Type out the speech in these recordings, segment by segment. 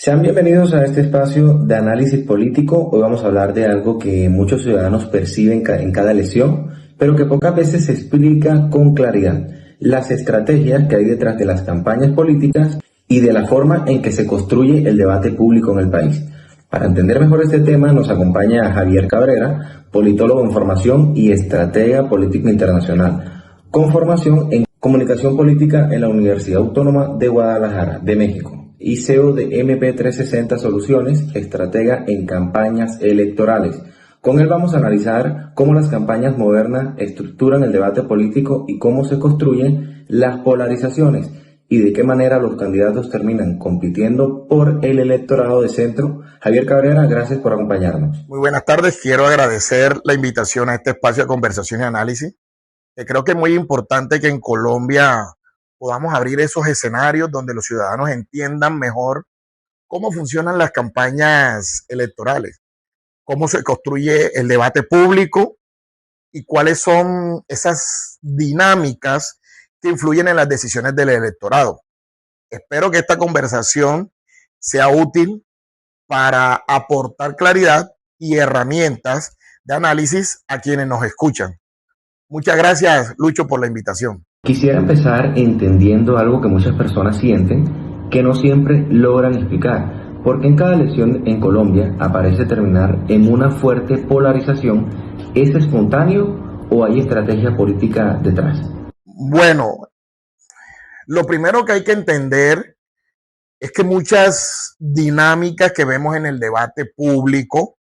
Sean bienvenidos a este espacio de análisis político. Hoy vamos a hablar de algo que muchos ciudadanos perciben en cada elección, pero que pocas veces se explica con claridad: las estrategias que hay detrás de las campañas políticas y de la forma en que se construye el debate público en el país. Para entender mejor este tema nos acompaña Javier Cabrera, politólogo en formación y estratega político internacional, con formación en comunicación política en la Universidad Autónoma de Guadalajara, de México, y CEO de MP360 Soluciones, estratega en campañas electorales. Con él vamos a analizar cómo las campañas modernas estructuran el debate político y cómo se construyen las polarizaciones y de qué manera los candidatos terminan compitiendo por el electorado de centro. Javier Cabrera, gracias por acompañarnos. Muy buenas tardes, quiero agradecer la invitación a este espacio de conversación y análisis, que creo que es muy importante que en Colombia podamos abrir esos escenarios donde los ciudadanos entiendan mejor cómo funcionan las campañas electorales, cómo se construye el debate público y cuáles son esas dinámicas que influyen en las decisiones del electorado. Espero que esta conversación sea útil para aportar claridad y herramientas de análisis a quienes nos escuchan. Muchas gracias, Lucho, por la invitación. Quisiera empezar entendiendo algo que muchas personas sienten, que no siempre logran explicar. ¿Por qué en cada elección en Colombia aparece terminar en una fuerte polarización? ¿Es espontáneo o hay estrategia política detrás? Bueno, lo primero que hay que entender es que muchas dinámicas que vemos en el debate público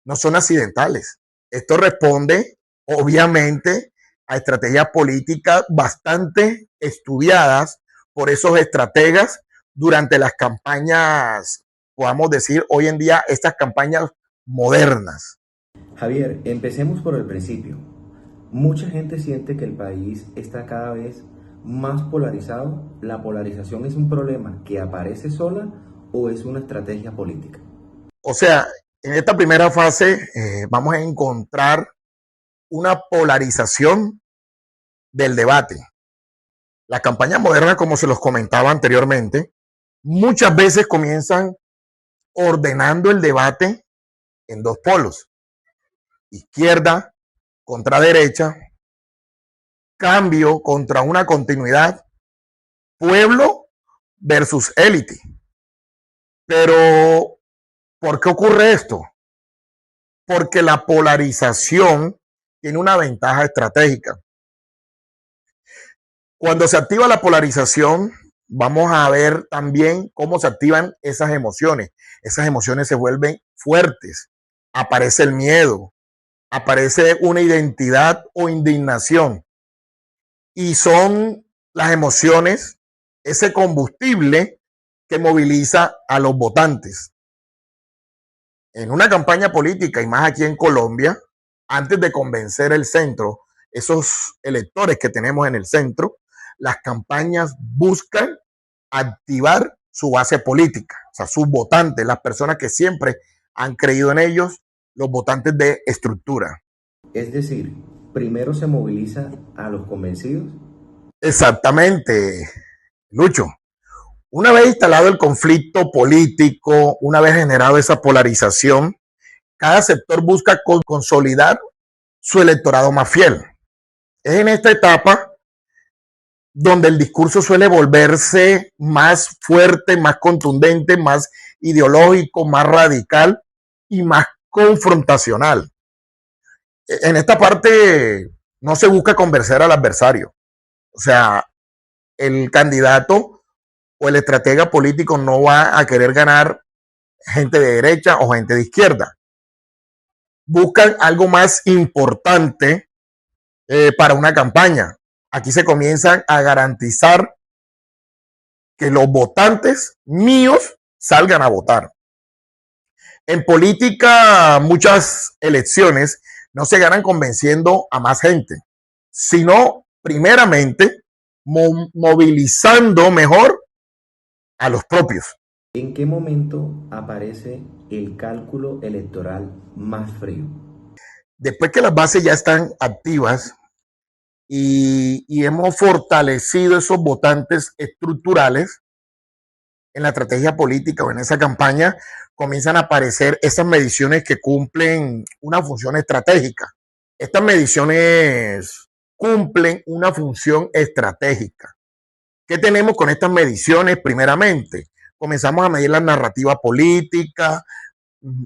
no son accidentales. Esto responde, obviamente, a estrategias políticas bastante estudiadas por esos estrategas durante las campañas, podamos decir, hoy en día, estas campañas modernas. Javier, empecemos por el principio. Mucha gente siente que el país está cada vez más polarizado. ¿La polarización es un problema que aparece sola o es una estrategia política? O sea, en esta primera fase vamos a encontrar una polarización del debate. Las campañas modernas, como se los comentaba anteriormente, muchas veces comienzan ordenando el debate en dos polos: izquierda contra derecha, cambio contra una continuidad, pueblo versus élite. Pero, ¿por qué ocurre esto? Porque la polarización tiene una ventaja estratégica. Cuando se activa la polarización, vamos a ver también cómo se activan esas emociones. Esas emociones se vuelven fuertes. Aparece el miedo, aparece una identidad o indignación. Y son las emociones ese combustible que moviliza a los votantes. En una campaña política, y más aquí en Colombia, antes de convencer el centro, esos electores que tenemos en el centro, las campañas buscan activar su base política, o sea, sus votantes, las personas que siempre han creído en ellos, los votantes de estructura. Es decir, primero se moviliza a los convencidos. Exactamente, Lucho. Una vez instalado el conflicto político, una vez generado esa polarización, cada sector busca consolidar su electorado más fiel. Es en esta etapa donde el discurso suele volverse más fuerte, más contundente, más ideológico, más radical y más confrontacional. En esta parte no se busca convencer al adversario. O sea, el candidato o el estratega político no va a querer ganar gente de derecha o gente de izquierda. Buscan algo más importante para una campaña. Aquí se comienzan a garantizar que los votantes míos salgan a votar. En política, muchas elecciones no se ganan convenciendo a más gente, sino primeramente movilizando mejor a los propios. ¿En qué momento aparece el cálculo electoral más frío? Después que las bases ya están activas y hemos fortalecido esos votantes estructurales, en la estrategia política o en esa campaña comienzan a aparecer esas mediciones que cumplen una función estratégica. Estas mediciones cumplen una función estratégica. ¿Qué tenemos con estas mediciones? Primeramente, comenzamos a medir la narrativa política,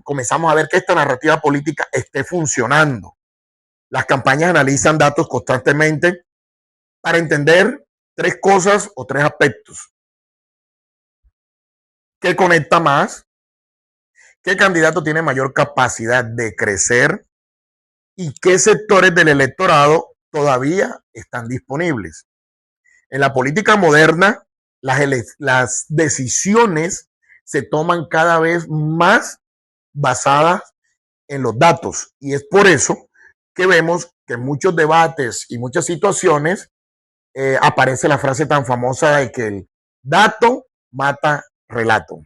comenzamos a ver que esta narrativa política esté funcionando. Las campañas analizan datos constantemente para entender tres cosas o tres aspectos. ¿Qué conecta más? ¿Qué candidato tiene mayor capacidad de crecer? ¿Y qué sectores del electorado todavía están disponibles? En la política moderna, las decisiones se toman cada vez más basadas en los datos. Y es por eso que vemos que en muchos debates y muchas situaciones aparece la frase tan famosa de que el dato mata relato.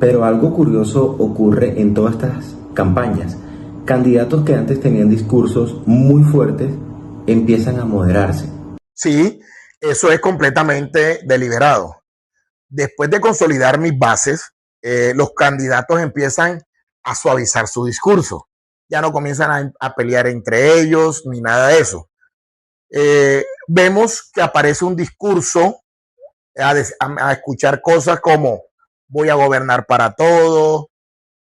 Pero algo curioso ocurre en todas estas campañas. Candidatos que antes tenían discursos muy fuertes empiezan a moderarse. Sí, eso es completamente deliberado. Después de consolidar mis bases, los candidatos empiezan a suavizar su discurso. Ya no comienzan a pelear entre ellos ni nada de eso. Vemos que aparece un discurso a escuchar cosas como voy a gobernar para todos,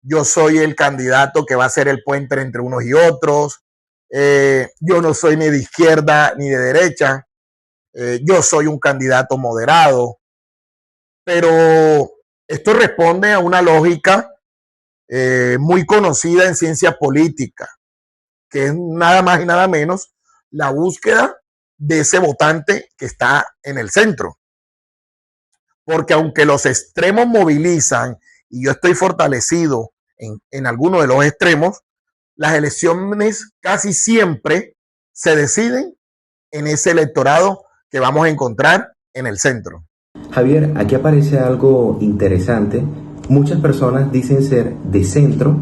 yo soy el candidato que va a ser el puente entre unos y otros, yo no soy ni de izquierda ni de derecha, yo soy un candidato moderado, pero esto responde a una lógica muy conocida en ciencia política, que es nada más y nada menos la búsqueda de ese votante que está en el centro. Porque aunque los extremos movilizan y yo estoy fortalecido en alguno de los extremos, las elecciones casi siempre se deciden en ese electorado que vamos a encontrar en el centro. Javier, aquí aparece algo interesante. Muchas personas dicen ser de centro,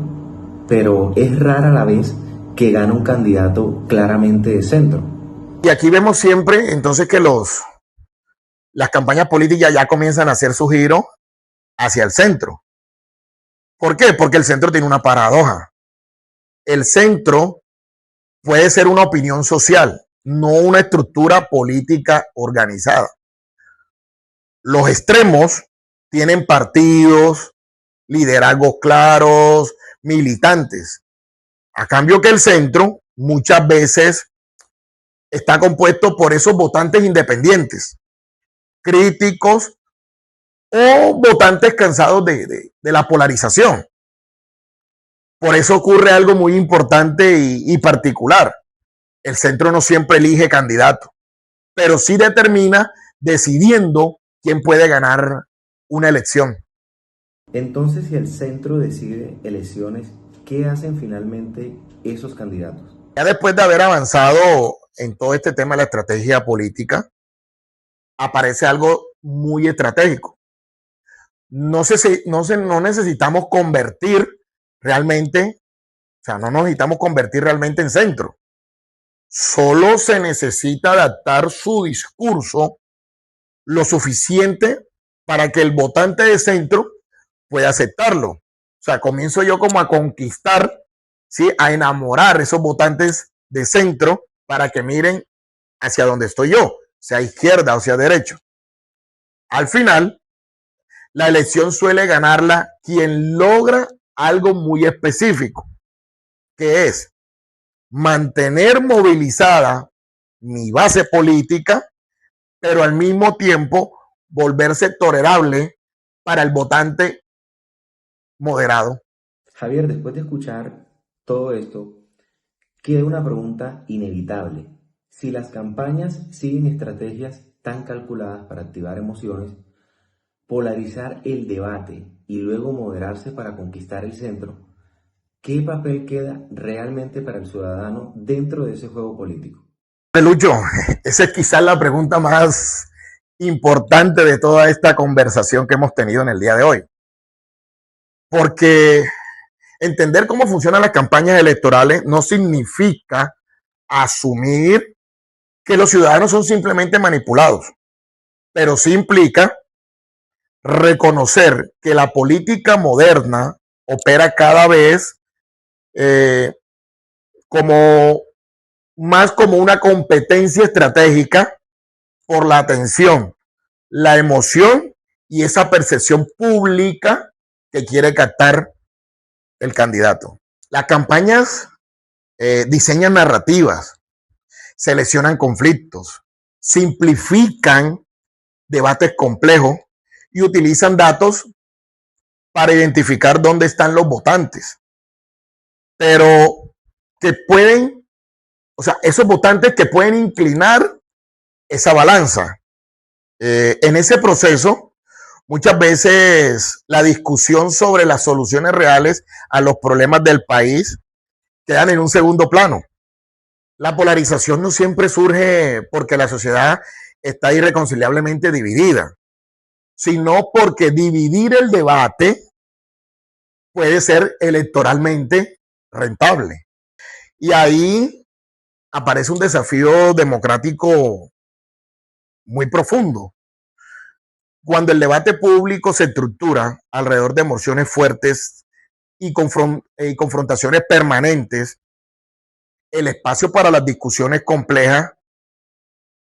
pero es rara la vez que gana un candidato claramente de centro. Y aquí vemos siempre entonces que las campañas políticas ya comienzan a hacer su giro hacia el centro. ¿Por qué? Porque el centro tiene una paradoja. El centro puede ser una opinión social, no una estructura política organizada. Los extremos tienen partidos, liderazgos claros, militantes. A cambio que el centro muchas veces está compuesto por esos votantes independientes, críticos o votantes cansados de la polarización. Por eso ocurre algo muy importante y particular. El centro no siempre elige candidato, pero sí determina decidiendo quién puede ganar una elección. Entonces, si el centro decide elecciones, ¿qué hacen finalmente esos candidatos? Ya después de haber avanzado en todo este tema de la estrategia política, aparece algo muy estratégico. No necesitamos convertir realmente, o sea, no necesitamos convertir realmente en centro. Solo se necesita adaptar su discurso lo suficiente para que el votante de centro pueda aceptarlo. O sea, comienzo yo como a conquistar, ¿sí? A enamorar esos votantes de centro para que miren hacia donde estoy yo, sea izquierda o sea derecha. Al final, la elección suele ganarla quien logra algo muy específico, que es mantener movilizada mi base política, pero al mismo tiempo volverse tolerable para el votante moderado. Javier, después de escuchar todo esto, queda una pregunta inevitable. Si las campañas siguen estrategias tan calculadas para activar emociones, polarizar el debate y luego moderarse para conquistar el centro, ¿qué papel queda realmente para el ciudadano dentro de ese juego político? Lucho, esa es quizás la pregunta más importante de toda esta conversación que hemos tenido en el día de hoy. Porque entender cómo funcionan las campañas electorales no significa asumir que los ciudadanos son simplemente manipulados, pero sí implica reconocer que la política moderna opera cada vez como más como una competencia estratégica por la atención, la emoción y esa percepción pública que quiere captar el candidato. Las campañas diseñan narrativas, seleccionan conflictos, simplifican debates complejos y utilizan datos para identificar dónde están los votantes. Pero que pueden, o sea, esos votantes que pueden inclinar esa balanza. En ese proceso, muchas veces la discusión sobre las soluciones reales a los problemas del país quedan en un segundo plano. La polarización no siempre surge porque la sociedad está irreconciliablemente dividida, sino porque dividir el debate puede ser electoralmente rentable. Y ahí aparece un desafío democrático muy profundo. Cuando el debate público se estructura alrededor de emociones fuertes y confrontaciones permanentes, el espacio para las discusiones complejas,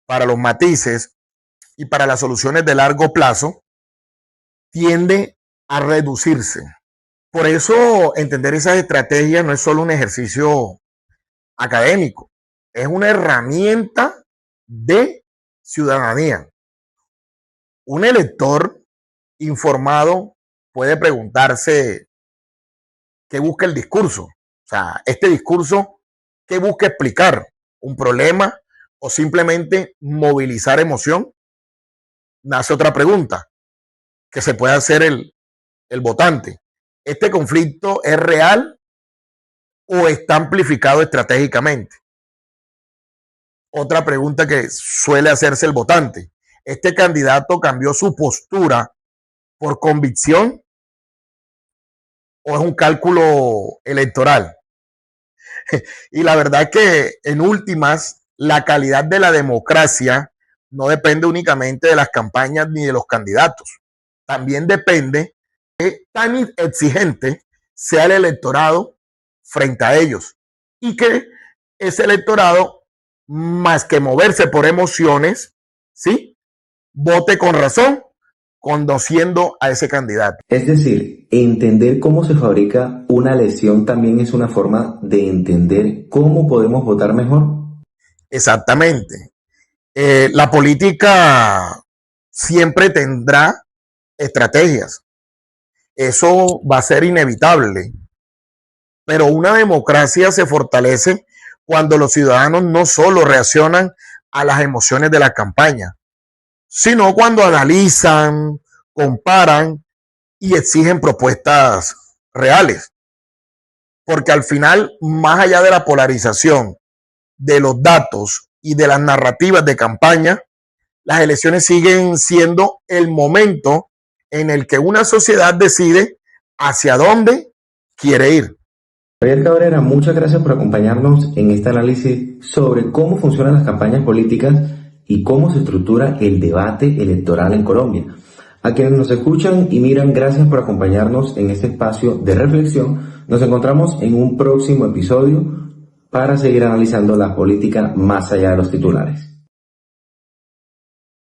para los matices y para las soluciones de largo plazo tiende a reducirse. Por eso entender esas estrategias no es solo un ejercicio académico, es una herramienta de ciudadanía. Un elector informado puede preguntarse qué busca el discurso. O sea, este discurso, ¿qué busca explicar? ¿Un problema o simplemente movilizar emoción? Nace otra pregunta que se puede hacer el votante. ¿Este conflicto es real o está amplificado estratégicamente? Otra pregunta que suele hacerse el votante. ¿Este candidato cambió su postura por convicción o es un cálculo electoral? Y la verdad es que en últimas, la calidad de la democracia no depende únicamente de las campañas ni de los candidatos. También depende de tan exigente sea el electorado frente a ellos y que ese electorado, más que moverse por emociones, ¿sí?, vote con razón, conociendo a ese candidato. Es decir, entender cómo se fabrica una elección también es una forma de entender cómo podemos votar mejor. Exactamente. La política siempre tendrá estrategias. Eso va a ser inevitable. Pero una democracia se fortalece cuando los ciudadanos no solo reaccionan a las emociones de la campaña, sino cuando analizan, comparan y exigen propuestas reales. Porque al final, más allá de la polarización, de los datos y de las narrativas de campaña, las elecciones siguen siendo el momento en el que una sociedad decide hacia dónde quiere ir. Javier Cabrera, muchas gracias por acompañarnos en este análisis sobre cómo funcionan las campañas políticas y cómo se estructura el debate electoral en Colombia. A quienes nos escuchan y miran, gracias por acompañarnos en este espacio de reflexión. Nos encontramos en un próximo episodio para seguir analizando la política más allá de los titulares.